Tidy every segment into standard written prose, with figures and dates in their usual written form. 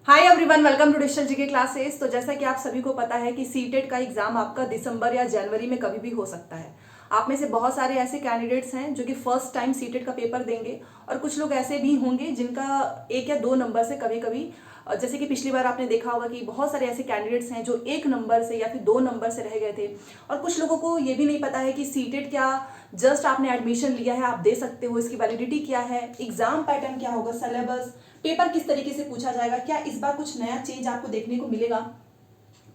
Hi everyone, welcome to digital GK classes. तो जैसा कि आप सभी को पता है कि सीटेट का एग्जाम आपका दिसंबर या जनवरी में कभी भी हो सकता है। आप में से बहुत सारे ऐसे कैंडिडेट्स हैं जो कि फर्स्ट टाइम सीटेट का पेपर देंगे, और कुछ लोग ऐसे भी होंगे जिनका 1 या 2 नंबर से कभी कभी, जैसे कि पिछली बार आपने देखा होगा कि बहुत सारे ऐसे कैंडिडेट्स हैं जो 1 नंबर से या फिर 2 नंबर से रह गए थे। और कुछ लोगों को ये भी नहीं पता है कि सीटेट क्या, जस्ट आपने एडमिशन लिया है, आप दे सकते हो, इसकी वैलिडिटी क्या है, एग्जाम पैटर्न क्या होगा, सिलेबस, पेपर किस तरीके से पूछा जाएगा, क्या इस बार कुछ नया चेंज आपको देखने को मिलेगा,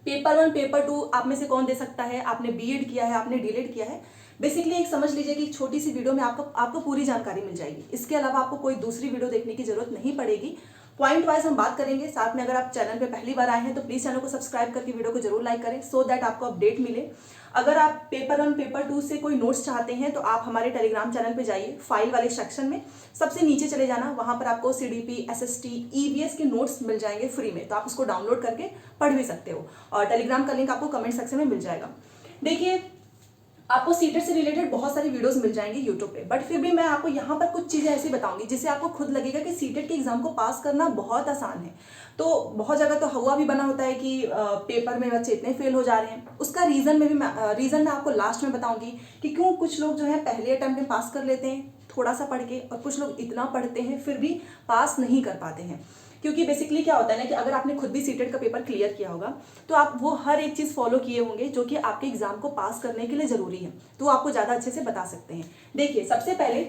पेपर 1 पेपर 2 आप में से कौन दे सकता है, आपने बीएड किया है, आपने डीएड किया है। बेसिकली एक समझ लीजिए कि एक छोटी सी वीडियो में आपको पूरी जानकारी मिल जाएगी। इसके अलावा आपको कोई दूसरी वीडियो देखने की जरूरत नहीं पड़ेगी। पॉइंट वाइज हम बात करेंगे। साथ में अगर आप चैनल पे पहली बार आए हैं तो प्लीज चैनल को सब्सक्राइब करके वीडियो को जरूर लाइक करें, सो दैट आपको अपडेट मिले। अगर आप पेपर 1 पेपर 2 से कोई नोट्स चाहते हैं तो आप हमारे टेलीग्राम चैनल पे जाइए, फाइल वाले सेक्शन में सबसे नीचे चले जाना, वहां पर आपको सीडीपी, एसएसटी, ईवीएस के नोट्स मिल जाएंगे फ्री में, तो आप उसको डाउनलोड करके पढ़ भी सकते हो। और टेलीग्राम का लिंक आपको कमेंट सेक्शन में मिल जाएगा। देखिए, आपको सीटेट से रिलेटेड बहुत सारी वीडियोस मिल जाएंगी यूट्यूब पे, बट फिर भी मैं आपको यहाँ पर कुछ चीज़ें ऐसी बताऊंगी जिससे आपको खुद लगेगा कि सीटेट के एग्जाम को पास करना बहुत आसान है। तो बहुत जगह तो हुआ भी बना होता है कि पेपर में बच्चे इतने फेल हो जा रहे हैं। उसका रीज़न मैं आपको लास्ट में बताऊंगी कि क्यों कुछ लोग जो है पहले अटेम्प्ट में पास कर लेते हैं थोड़ा सा पढ़ के, और कुछ लोग इतना पढ़ते हैं फिर भी पास नहीं कर पाते हैं। क्योंकि बेसिकली क्या होता है ना कि अगर आपने खुद भी सीटेट का पेपर क्लियर किया होगा तो आप वो हर एक चीज़ फॉलो किए होंगे जो कि आपके एग्जाम को पास करने के लिए ज़रूरी है, तो आपको ज़्यादा अच्छे से बता सकते हैं। देखिए, सबसे पहले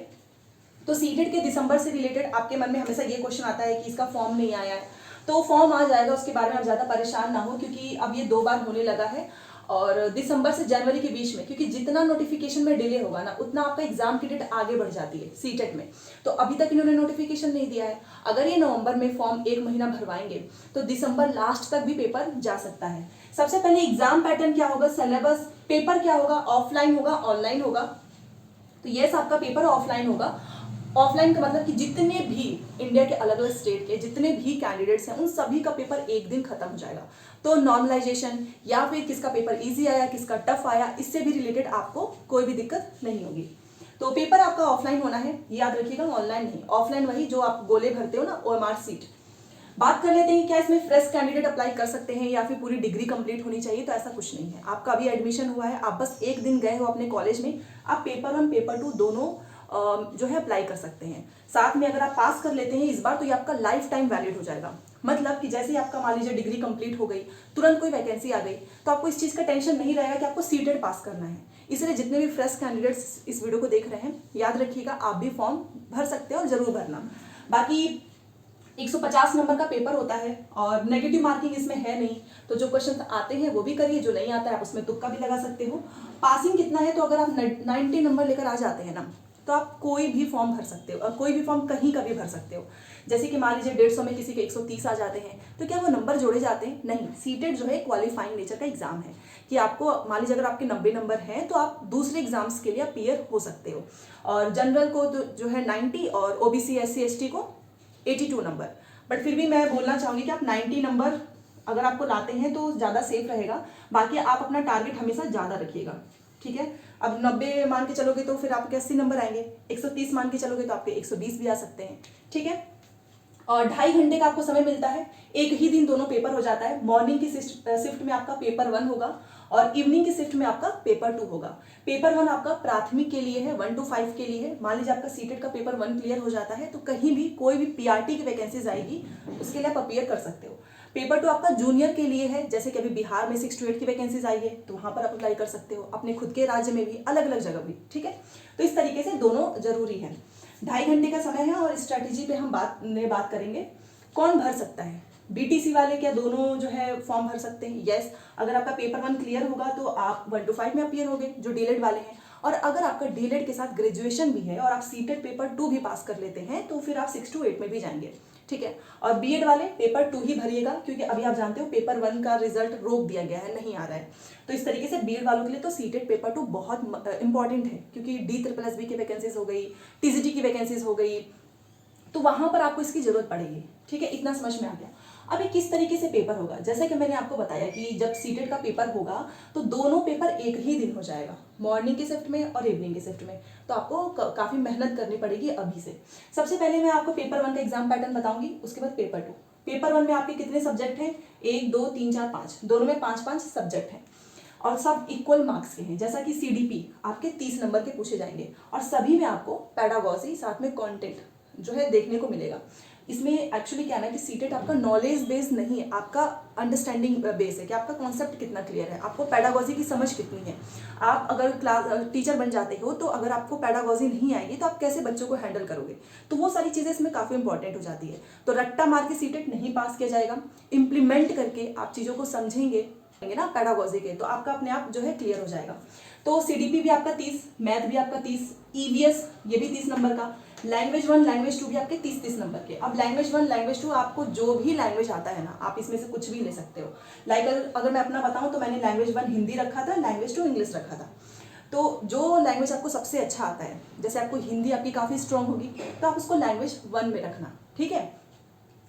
तो सीटेट के दिसंबर से रिलेटेड आपके मन में हमेशा ये क्वेश्चन आता है कि इसका फॉर्म नहीं आया है। तो फॉर्म आ जाएगा, उसके बारे में आप ज़्यादा परेशान ना हो, क्योंकि अब ये 2 बार होने लगा है। और दिसंबर से जनवरी के बीच में, क्योंकि जितना नोटिफिकेशन में डिले होगा ना उतना आपका एग्जाम की डेट आगे बढ़ जाती है सीटेट में। तो अभी तक इन्होंने नोटिफिकेशन नहीं दिया है। अगर ये नवंबर में फॉर्म 1 महीना भरवाएंगे तो दिसंबर लास्ट तक भी पेपर जा सकता है। सबसे पहले एग्जाम पैटर्न क्या होगा, सिलेबस, पेपर क्या होगा, ऑफलाइन होगा, ऑनलाइन होगा। तो यस, आपका पेपर ऑफलाइन होगा। ऑफलाइन का मतलब कि जितने भी इंडिया के अलग अलग स्टेट के जितने भी कैंडिडेट्स हैं उन सभी का पेपर एक दिन खत्म हो जाएगा। तो नॉर्मलाइजेशन या फिर किसका पेपर इजी आया, किसका टफ आया, इससे भी रिलेटेड आपको कोई भी दिक्कत नहीं होगी। तो पेपर आपका ऑफलाइन होना है, याद रखिएगा, ऑनलाइन नहीं। ऑफलाइन वही जो आप गोले भरते हो ना, ओएमआर सीट। बात कर लेते हैं क्या इसमें फ्रेश कैंडिडेट अप्लाई कर सकते हैं या फिर पूरी डिग्री कंप्लीट होनी चाहिए। तो ऐसा कुछ नहीं है। आपका अभी एडमिशन हुआ है, आप बस एक दिन गए हो अपने कॉलेज में, आप पेपर 1 पेपर 2 दोनों जो है अप्लाई कर सकते हैं। साथ में अगर आप पास कर लेते हैं इस बार तो ये आपका लाइफ टाइम वैलिड हो जाएगा। मतलब कि जैसे ही आपका मान लीजिए डिग्री कंप्लीट हो गई, तुरंत कोई वैकेंसी आ गई, तो आपको इस चीज़ का टेंशन नहीं रहेगा कि आपको सीटेट पास करना है। इसलिए जितने भी फ्रेश कैंडिडेट्स इस वीडियो को देख रहे हैं, याद रखिएगा, आप भी फॉर्म भर सकते हैं और जरूर भरना। बाकी 150 नंबर का पेपर होता है और नेगेटिव मार्किंग इसमें है नहीं। तो जो क्वेश्चन आते हैं वो भी करिए, जो नहीं आता है आप उसमें तुक्का भी लगा सकते हो। पासिंग कितना है, तो अगर आप 90 नंबर लेकर आ जाते हैं ना तो आप कोई भी फॉर्म भर सकते हो, और कोई भी फॉर्म कहीं का भी भर सकते हो। जैसे कि मान लीजिए 150 में किसी के 130 आ जाते हैं, तो क्या वो नंबर जोड़े जाते हैं? नहीं। सीटेट जो है क्वालिफाइंग नेचर का एग्जाम है कि आपको मान लीजिए अगर आपके 90 नंबर हैं तो आप दूसरे एग्जाम्स के लिए अपीयर हो सकते हो। और जनरल को तो जो है 90, और ओबीसी एससी एसटी को 82 नंबर। बट फिर भी मैं बोलना चाहूँगी कि आप 90 नंबर अगर आपको लाते हैं तो ज़्यादा सेफ रहेगा। बाकी आप अपना टारगेट हमेशा ज़्यादा रखिएगा, ठीक है। अब 90 मान के चलोगे तो फिर आपके 80 नंबर आएंगे, 130 मान के चलोगे तो आपके 120 भी आ सकते हैं, ठीक है। और 2.5 घंटे का आपको समय मिलता है, एक ही दिन दोनों पेपर हो जाता है। मॉर्निंग की शिफ्ट में आपका पेपर 1 होगा और इवनिंग की शिफ्ट में आपका पेपर 2 होगा। पेपर 1 आपका प्राथमिक के लिए है, 1 to 5 के लिए है। मान लीजिए आपका सीटेट का पेपर 1 क्लियर हो जाता है तो कहीं भी कोई भी पीआरटी की वैकेंसीज आएगी उसके लिए आप अपीयर कर सकते हो। पेपर 2 आपका जूनियर के लिए है, जैसे कि अभी बिहार में 6 to 8 की वैकेंसीज आई है तो वहां पर आप अप्लाई कर सकते हो, अपने खुद के राज्य में भी, अलग अलग जगह भी, ठीक है। तो इस तरीके से दोनों जरूरी है। 2.5 घंटे का समय है और स्ट्रैटेजी पे हम बात करेंगे। कौन भर सकता है? बीटीसी वाले क्या दोनों जो है फॉर्म भर सकते हैं? यस। अगर आपका पेपर 1 क्लियर होगा तो आप 1 to 5 में अपीयर होगे, जो डीलेड वाले हैं। और अगर आपका डीलेड के साथ ग्रेजुएशन भी है और आप सीटेट पेपर 2 भी पास कर लेते हैं तो फिर आप 6 to 8 में भी जाएंगे, ठीक है। और बीएड वाले पेपर 2 ही भरिएगा, क्योंकि अभी आप जानते हो पेपर 1 का रिजल्ट रोक दिया गया है, नहीं आ रहा है। तो इस तरीके से बीएड वालों के लिए तो सीटेट पेपर 2 बहुत इंपॉर्टेंट है, क्योंकि DSSB की वैकेंसीज हो गई, टीजीटी की वैकेंसीज हो गई, तो वहां पर आपको इसकी जरूरत पड़ेगी, ठीक है। इतना समझ में आ गया। अभी किस तरीके से पेपर होगा, जैसे कि मैंने आपको बताया कि जब सीटेट का पेपर होगा तो दोनों पेपर एक ही दिन हो जाएगा, मॉर्निंग की शिफ्ट में और इवनिंग की शिफ्ट में। तो आपको काफी मेहनत करनी पड़ेगी अभी से। सबसे पहले मैं आपको पेपर 1 का एग्जाम पैटर्न बताऊंगी, उसके बाद पेपर 2। पेपर 1 में आपके कितने सब्जेक्ट हैं? 1 2 3 4 5, दोनों में 5 सब्जेक्ट हैं और सब इक्वल मार्क्स के हैं। जैसा कि सीडीपी आपके 30 नंबर के पूछे जाएंगे और सभी में आपको पेडागोजी साथ में कंटेंट जो है देखने को मिलेगा। इसमें एक्चुअली क्या है ना कि सीटेट आपका नॉलेज बेस नहीं है, आपका अंडरस्टैंडिंग बेस है कि आपका कॉन्सेप्ट कितना क्लियर है, आपको पेडागोजी की समझ कितनी है। आप अगर क्लास टीचर बन जाते हो तो अगर आपको पेडागोजी नहीं आएगी तो आप कैसे बच्चों को हैंडल करोगे, तो वो सारी चीज़ें इसमें काफ़ी इंपॉर्टेंट हो जाती है। तो रट्टा मार के सीटेट नहीं पास किया जाएगा, इम्प्लीमेंट करके आप चीज़ों को समझेंगे ना पेडागोजी के, तो आपका अपने आप जो है क्लियर हो जाएगा। तो सीडीपी भी आपका 30, मैथ भी आपका 30, ईवीएस ये भी 30 नंबर का, लैंग्वेज 1 लैंग्वेज 2 भी आपके 30 नंबर के। अब लैंग्वेज 1 लैंग्वेज 2 आपको जो भी लैंग्वेज आता है ना, आप इसमें से कुछ भी ले सकते हो। लाइक अगर मैं अपना बताऊं तो मैंने लैंग्वेज 1 हिंदी रखा था, लैंग्वेज 2 इंग्लिश रखा था। तो जो लैंग्वेज आपको सबसे अच्छा आता है, जैसे आपको हिंदी आपकी काफ़ी स्ट्रांग होगी तो आप उसको लैंग्वेज 1 में रखना, ठीक है।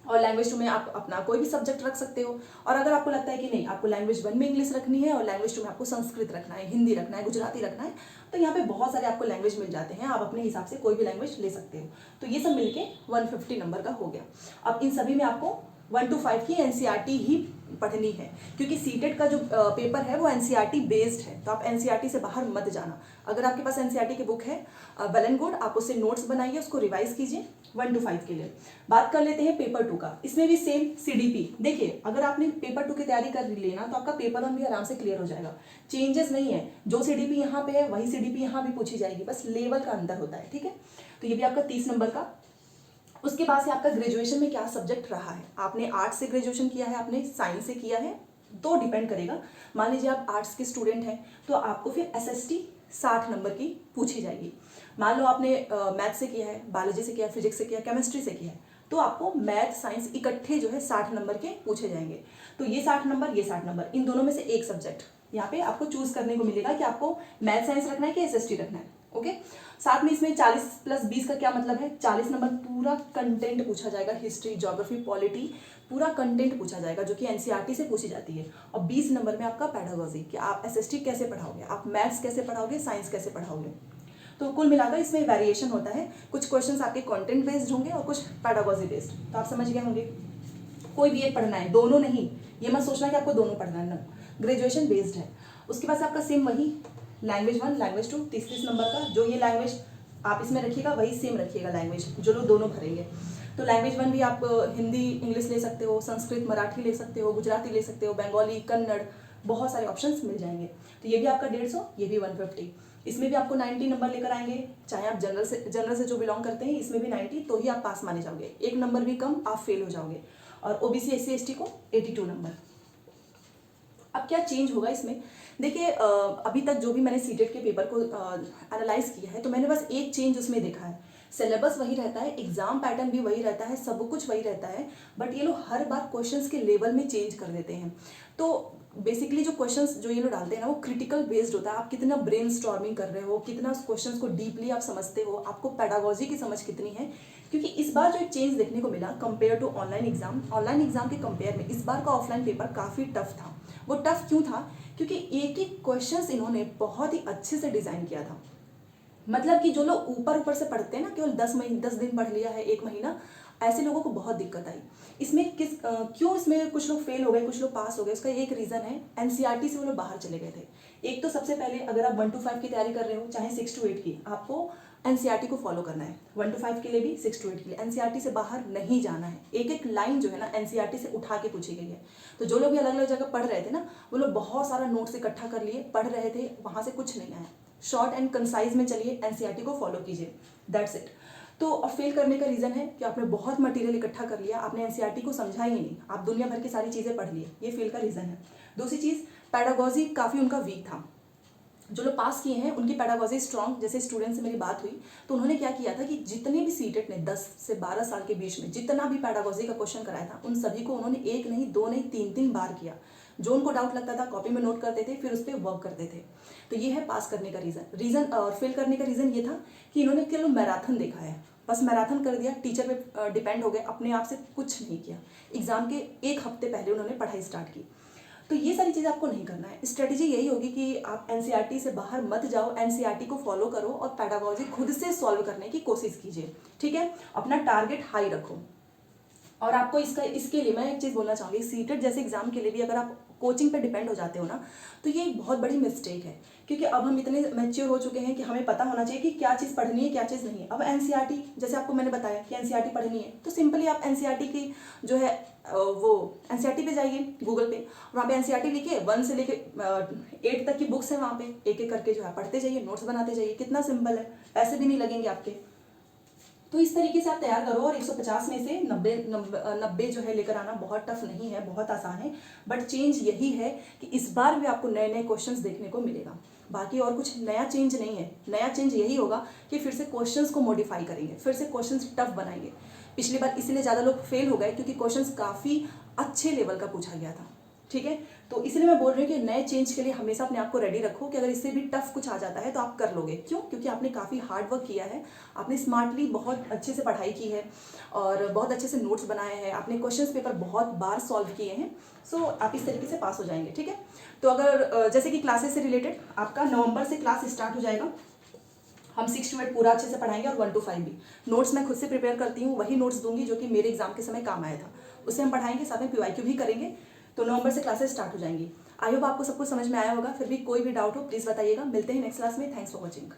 और लैंग्वेज 2 में आप अपना कोई भी सब्जेक्ट रख सकते हो। और अगर आपको लगता है कि नहीं आपको लैंग्वेज 1 में इंग्लिश रखनी है और लैंग्वेज 2 में आपको संस्कृत रखना है, हिंदी रखना है, गुजराती रखना है, तो यहाँ पे बहुत सारे आपको लैंग्वेज मिल जाते हैं, आप अपने हिसाब से कोई भी लैंग्वेज ले सकते हो। तो ये सब मिलके 150 नंबर का हो गया। अब इन सभी में आपको 1 to 5 की एनसीईआरटी ही पढ़नी है, क्योंकि सीटेट का जो पेपर है वो एनसीईआरटी बेस्ड है, तो आप एनसीईआरटी से बाहर मत जाना। अगर आपके पास एनसीईआरटी की बुक है वेल एंड गुड, आप उससे नोट्स बनाइए, उसको रिवाइज कीजिए 1 to 5 के लिए। बात कर लेते हैं पेपर 2 का। इसमें भी सेम सीडीपी। देखिए अगर आपने पेपर 2 की तैयारी कर लेना तो आपका पेपर 1 भी आराम से क्लियर हो जाएगा। चेंजेस नहीं है, जो सीडीपी यहाँ पे है वही सीडीपी यहाँ भी पूछी जाएगी, बस लेवल का अंतर होता है, ठीक है। तो ये भी आपका 30 नंबर का। उसके बाद से आपका ग्रेजुएशन में क्या सब्जेक्ट रहा है, आपने आर्ट्स से ग्रेजुएशन किया है, आपने साइंस से किया है, तो डिपेंड करेगा। मान लीजिए आप आर्ट्स के स्टूडेंट हैं तो आपको फिर एसएसटी 60 नंबर की पूछी जाएगी। मान लो आपने मैथ से किया है, बायोलॉजी से किया है, फिजिक्स से किया है, केमिस्ट्री से किया है, तो आपको मैथ साइंस इकट्ठे जो है 60 नंबर के पूछे जाएंगे। तो ये 60 नंबर, ये 60 नंबर, इन दोनों में से एक सब्जेक्ट यहाँ पे आपको चूज करने को मिलेगा कि आपको मैथ साइंस रखना है कि एसएसटी रखना है, ओके। साथ में इसमें 40 + 20 का क्या मतलब है, 40 नंबर पूरा कंटेंट पूछा जाएगा, हिस्ट्री, ज्योग्राफी, पॉलिटी, पूरा कंटेंट पूछा जाएगा जो कि एनसीईआरटी से पूछी जाती है। और 20 नंबर में आपका पेडागोजी, कि आप एसएसटी कैसे पढ़ाओगे, आप मैथ्स कैसे पढ़ाओगे, साइंस कैसे पढ़ाओगे। तो कुल मिलाकर इसमें वेरिएशन होता है, कुछ क्वेश्चंस आपके कंटेंट बेस्ड होंगे और कुछ पेडागोजी बेस्ड। तो आप समझ गए होंगे, कोई भी एक पढ़ना है, दोनों नहीं, ये मत सोचना कि आपको दोनों पढ़ना है, ना, ग्रेजुएशन बेस्ड है। उसके बाद आपका सेम वही लैंग्वेज 1 लैंग्वेज 2 30 नंबर का, जो ये लैंग्वेज आप इसमें रखिएगा वही सेम रखिएगा लैंग्वेज, जो लोग दोनों भरेंगे। तो लैंग्वेज 1 भी आप हिंदी इंग्लिश ले सकते हो, संस्कृत मराठी ले सकते हो, गुजराती ले सकते हो, बंगाली, कन्नड़, बहुत सारे ऑप्शंस मिल जाएंगे। तो ये भी आपका 150, ये भी 150। इसमें भी आपको 90 नंबर लेकर आएंगे, चाहे आप जनरल से जो बिलोंग करते हैं इसमें भी 90, तो ही आप पास माने जाओगे। एक नंबर भी कम आप फेल हो जाओगे। और ओबीसी एससी एसटी को 82 नंबर। अब क्या चेंज होगा इसमें, देखिए अभी तक जो भी मैंने सीटेट के पेपर को एनालाइज किया है तो मैंने बस एक चेंज उसमें देखा है। सिलेबस वही रहता है, एग्जाम पैटर्न भी वही रहता है, सब कुछ वही रहता है, बट ये लोग हर बार क्वेश्चंस के लेवल में चेंज कर देते हैं। तो बेसिकली जो क्वेश्चंस जो ये लोग डालते हैं ना वो क्रिटिकल बेस्ड होता है, आप कितना ब्रेन स्टॉर्मिंग कर रहे हो, कितना उस क्वेश्चंस को डीपली आप समझते हो, आपको पेडागोजी की समझ कितनी है। क्योंकि इस बार जो एक चेंज देखने को मिला कंपेयर टू ऑनलाइन एग्जाम के कंपेयर में इस बार का ऑफलाइन पेपर काफ़ी टफ था। वो टफ क्यों था, क्योंकि एक एक क्वेश्चंस इन्होंने बहुत ही अच्छे से डिज़ाइन किया था। मतलब कि जो लोग ऊपर से पढ़ते हैं ना, केवल 10 दिन पढ़ लिया है, 1 महीना, ऐसे लोगों को बहुत दिक्कत आई। इसमें क्यों इसमें कुछ लोग फेल हो गए, कुछ लोग पास हो गए, उसका एक रीज़न है एनसीईआरटी से वो लोग बाहर चले गए थे। एक तो सबसे पहले अगर आप 1 to 5 की तैयारी कर रहे हो, चाहे 6 to 8 की, आपको एनसीईआरटी को फॉलो करना है। 1 to 5 के लिए भी, 6 to 8 के लिए एनसीईआरटी से बाहर नहीं जाना है। एक एक लाइन जो है ना एनसीईआरटी से उठा के पूछी गई है। तो जो लोग भी अलग अलग जगह पढ़ रहे थे ना, वो लोग बहुत सारा नोट्स इकट्ठा कर लिए, पढ़ रहे थे, वहाँ से कुछ नहीं आया। शॉर्ट एंड कंसाइज में चलिए, एनसीईआरटी को फॉलो कीजिए, दैट्स इट। तो और फेल करने का रीज़न है कि आपने बहुत मटेरियल इकट्ठा कर लिया, आपने एनसीईआरटी को समझा ही नहीं, आप दुनिया भर की सारी चीज़ें पढ़ लिए, ये फेल का रीज़न है। दूसरी चीज़, पेडागोजी काफ़ी उनका वीक था। जो लोग पास किए हैं उनकी पेडागोजी स्ट्रॉन्ग, जैसे स्टूडेंट से मेरी बात हुई तो उन्होंने क्या किया था कि जितने भी सीटेट ने 10 से 12 साल के बीच में जितना भी पेडागोजी का क्वेश्चन कराया था, उन सभी को उन्होंने 1 नहीं 2 नहीं 3 बार किया। जो उनको डाउट लगता था कॉपी में नोट करते थे, फिर उस पर वर्क करते थे। तो ये है पास करने का रीज़न और फेल करने का रीज़न ये था कि इन्होंने केवल मैराथन देखा है, बस मैराथन कर दिया, टीचर पे डिपेंड हो गए, अपने आप से कुछ नहीं किया। एग्जाम के 1 हफ्ते पहले उन्होंने पढ़ाई स्टार्ट की। तो ये सारी चीज़ें आपको नहीं करना है। स्ट्रेटजी यही होगी कि आप एनसीईआरटी से बाहर मत जाओ, एनसीईआरटी को फॉलो करो और पेडागोजी खुद से सॉल्व करने की कोशिश कीजिए, ठीक है। अपना टारगेट हाई रखो। और आपको इसके लिए मैं एक चीज़ बोलना चाहूँगी, सीटेट जैसे एग्जाम के लिए भी अगर आप कोचिंग पे डिपेंड हो जाते हो ना, तो ये एक बहुत बड़ी मिस्टेक है। क्योंकि अब हम इतने मैच्योर हो चुके हैं कि हमें पता होना चाहिए कि क्या चीज़ पढ़नी है, क्या चीज़ नहीं है। अब एनसीईआरटी, जैसे आपको मैंने बताया कि एनसीईआरटी पढ़नी है, तो सिंपली आप एनसीईआरटी की जो है वो एनसीईआरटी पे जाइए गूगल पे, वहाँ पे एनसीईआरटी लिखिए, 1 से लेके 8 तक की बुक्स है, वहाँ पे एक एक करके जो है पढ़ते जाइए, नोट्स बनाते जाइए। कितना सिंपल है, पैसे भी नहीं लगेंगे आपके। तो इस तरीके से आप तैयार करो, और 150 में से 90 जो है लेकर आना बहुत टफ नहीं है, बहुत आसान है। बट चेंज यही है कि इस बार भी आपको नए नए क्वेश्चंस देखने को मिलेगा, बाकी और कुछ नया चेंज नहीं है। नया चेंज यही होगा कि फिर से क्वेश्चंस को मॉडिफाई करेंगे, फिर से क्वेश्चंस टफ बनाएंगे। पिछली बार इसलिए ज़्यादा लोग फेल हो गए क्योंकि क्वेश्चंस काफ़ी अच्छे लेवल का पूछा गया था, ठीक है। तो इसलिए मैं बोल रही हूँ कि नए चेंज के लिए हमेशा अपने आप को रेडी रखो कि अगर इससे भी टफ कुछ आ जाता है तो आप कर लोगे। क्यों? क्योंकि आपने काफ़ी हार्ड वर्क किया है, आपने स्मार्टली बहुत अच्छे से पढ़ाई की है और बहुत अच्छे से नोट्स बनाए हैं, आपने क्वेश्चंस पेपर बहुत बार सॉल्व किए हैं। सो आप इस तरीके से पास हो जाएंगे, ठीक है। तो अगर जैसे कि क्लासेस से रिलेटेड आपका नवंबर से क्लास स्टार्ट हो जाएगा। हम 6 to 8 पूरा अच्छे से पढ़ाएंगे और 1 to 5 भी। नोट्स मैं खुद से प्रिपेयर करती हूँ, वही नोट्स दूंगी जो कि मेरे एग्जाम के समय काम आया था, उससे हम पढ़ाएंगे, साथ में पीवाईक्यू भी करेंगे। तो नवंबर से क्लासेस स्टार्ट हो जाएंगी। आई होप आपको सब कुछ समझ में आया होगा। फिर भी कोई भी डाउट हो प्लीज़ बताइएगा। मिलते हैं नेक्स्ट क्लास में। Thanks for watching.